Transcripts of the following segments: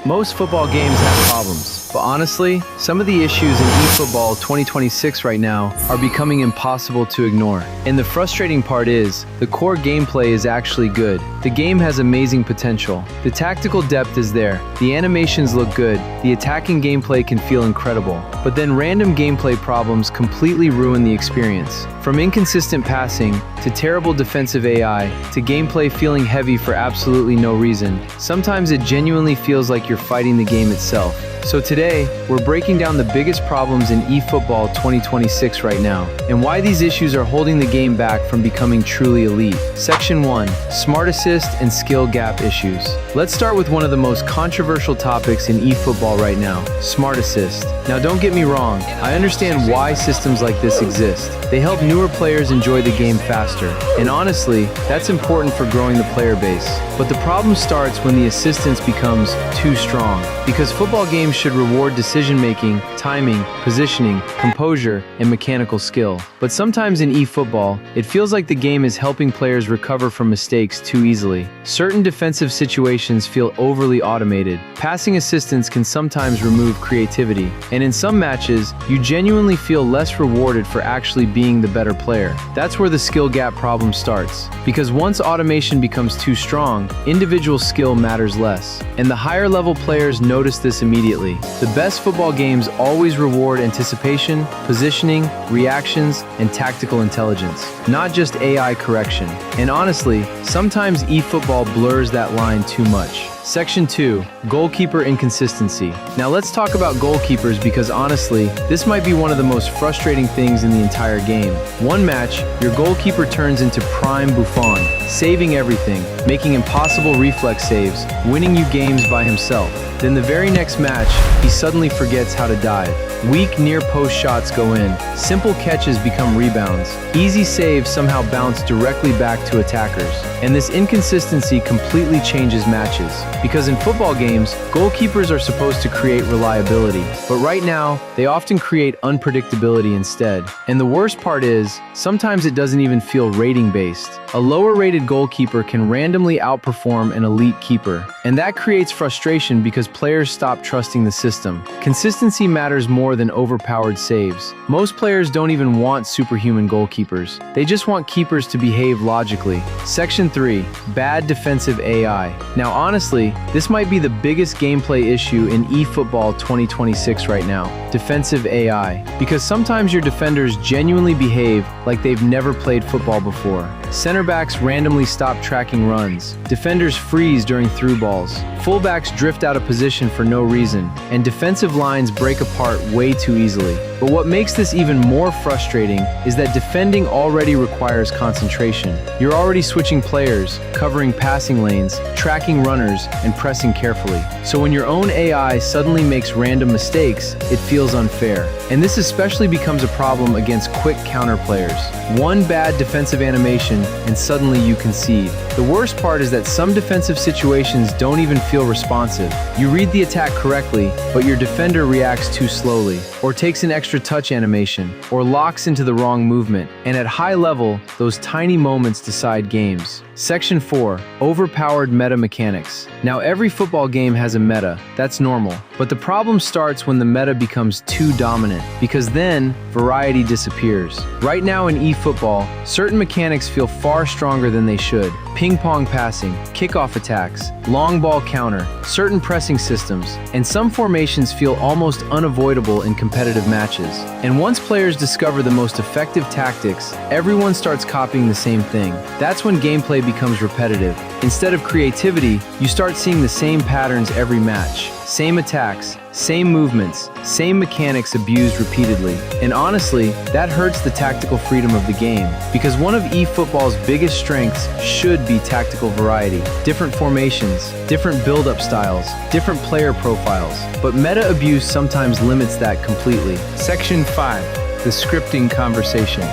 Most football games have problems, but honestly, some of the issues in eFootball 2026 right now are becoming impossible to ignore. And the frustrating part is, the core gameplay is actually good. The game has amazing potential. The tactical depth is there, the animations look good, the attacking gameplay can feel incredible. But then random gameplay problems completely ruin the experience. From inconsistent passing, to terrible defensive AI, to gameplay feeling heavy for absolutely no reason, sometimes it genuinely feels like you're fighting the game itself. So today, we're breaking down the biggest problems in eFootball 2026 right now, and why these issues are holding the game back from becoming truly elite. Section 1. Smart Assist and Skill Gap Issues. Let's start with one of the most controversial topics in eFootball right now, Smart Assist. Now don't get me wrong, I understand why systems like this exist. They help newer players enjoy the game faster, and honestly, that's important for growing the player base. But the problem starts when the assistance becomes too strong, because football games should reward decision-making, timing, positioning, composure, and mechanical skill. But sometimes in eFootball, it feels like the game is helping players recover from mistakes too easily. Certain defensive situations feel overly automated. Passing assistance can sometimes remove creativity, and in some matches, you genuinely feel less rewarded for actually being the better player. That's where the skill gap problem starts. Because once automation becomes too strong, individual skill matters less. And the higher level players notice this immediately. The best football games always reward anticipation, positioning, reactions, and tactical intelligence, not just AI correction. And honestly, sometimes eFootball blurs that line too much. Section 2. Goalkeeper Inconsistency. Now let's talk about goalkeepers because honestly, this might be one of the most frustrating things in the entire game. One match, your goalkeeper turns into prime Buffon, saving everything, making impossible reflex saves, winning you games by himself. Then the very next match, he suddenly forgets how to dive. Weak near-post shots go in, simple catches become rebounds, easy saves somehow bounce directly back to attackers. And this inconsistency completely changes matches. Because in football games, goalkeepers are supposed to create reliability, but right now, they often create unpredictability instead. And the worst part is, sometimes it doesn't even feel rating-based. A lower-rated goalkeeper can randomly outperform an elite keeper, and that creates frustration because players stop trusting the system. Consistency matters more than overpowered saves. Most players don't even want superhuman goalkeepers. They just want keepers to behave logically. Section 3. Bad Defensive AI. Now honestly, this might be the biggest gameplay issue in eFootball 2026 right now. Defensive AI. Because sometimes your defenders genuinely behave like they've never played football before. Center backs randomly stop tracking runs. Defenders freeze during through balls. Fullbacks drift out of position for no reason. And defensive lines break apart way too easily. But what makes this even more frustrating is that defending already requires concentration. You're already switching players, covering passing lanes, tracking runners, and pressing carefully. So when your own AI suddenly makes random mistakes, it feels unfair. And this especially becomes a problem against quick counter players. One bad defensive animation, and suddenly you concede. The worst part is that some defensive situations don't even feel responsive. You read the attack correctly, but your defender reacts too slowly, or takes an extra touch animation, or locks into the wrong movement. And at high level, those tiny moments decide games. Section 4. Overpowered meta mechanics. Now every football game has a meta, that's normal. But the problem starts when the meta becomes too dominant, because then variety disappears. Right now in eFootball, certain mechanics feel far stronger than they should. Ping pong passing, kickoff attacks, long ball counter, certain pressing systems, and some formations feel almost unavoidable in competitive matches. And once players discover the most effective tactics, everyone starts copying the same thing. That's when gameplay becomes repetitive. Instead of creativity, you start seeing the same patterns every match. Same attacks, same movements, same mechanics abused repeatedly. And honestly, that hurts the tactical freedom of the game. Because one of eFootball's biggest strengths should be tactical variety. Different formations, different build-up styles, different player profiles. But meta abuse sometimes limits that completely. Section 5. The Scripting Conversation.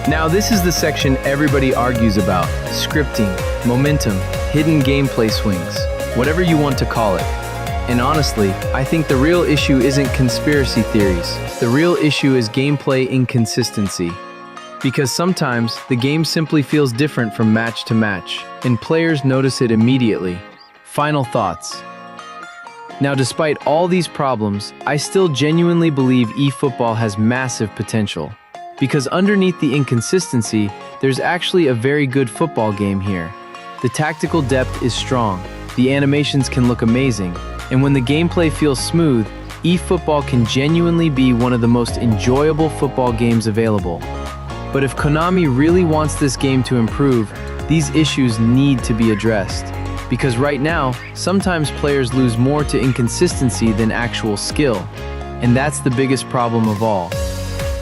Now this is the section everybody argues about. Scripting, momentum, hidden gameplay swings, whatever you want to call it. And honestly, I think the real issue isn't conspiracy theories. The real issue is gameplay inconsistency. Because sometimes, the game simply feels different from match to match, and players notice it immediately. Final thoughts. Now, despite all these problems, I still genuinely believe eFootball has massive potential. Because underneath the inconsistency, there's actually a very good football game here. The tactical depth is strong, the animations can look amazing, and when the gameplay feels smooth, eFootball can genuinely be one of the most enjoyable football games available. But if Konami really wants this game to improve, these issues need to be addressed. Because right now, sometimes players lose more to inconsistency than actual skill, and that's the biggest problem of all.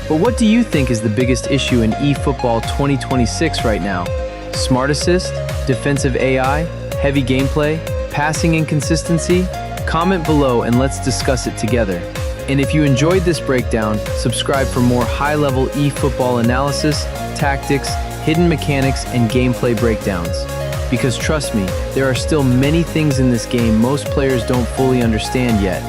But what do you think is the biggest issue in eFootball 2026 right now? Smart assist, defensive AI, heavy gameplay, passing inconsistency? Comment below and let's discuss it together. And if you enjoyed this breakdown, subscribe for more high-level eFootball analysis, tactics, hidden mechanics, and gameplay breakdowns. Because trust me, there are still many things in this game most players don't fully understand yet.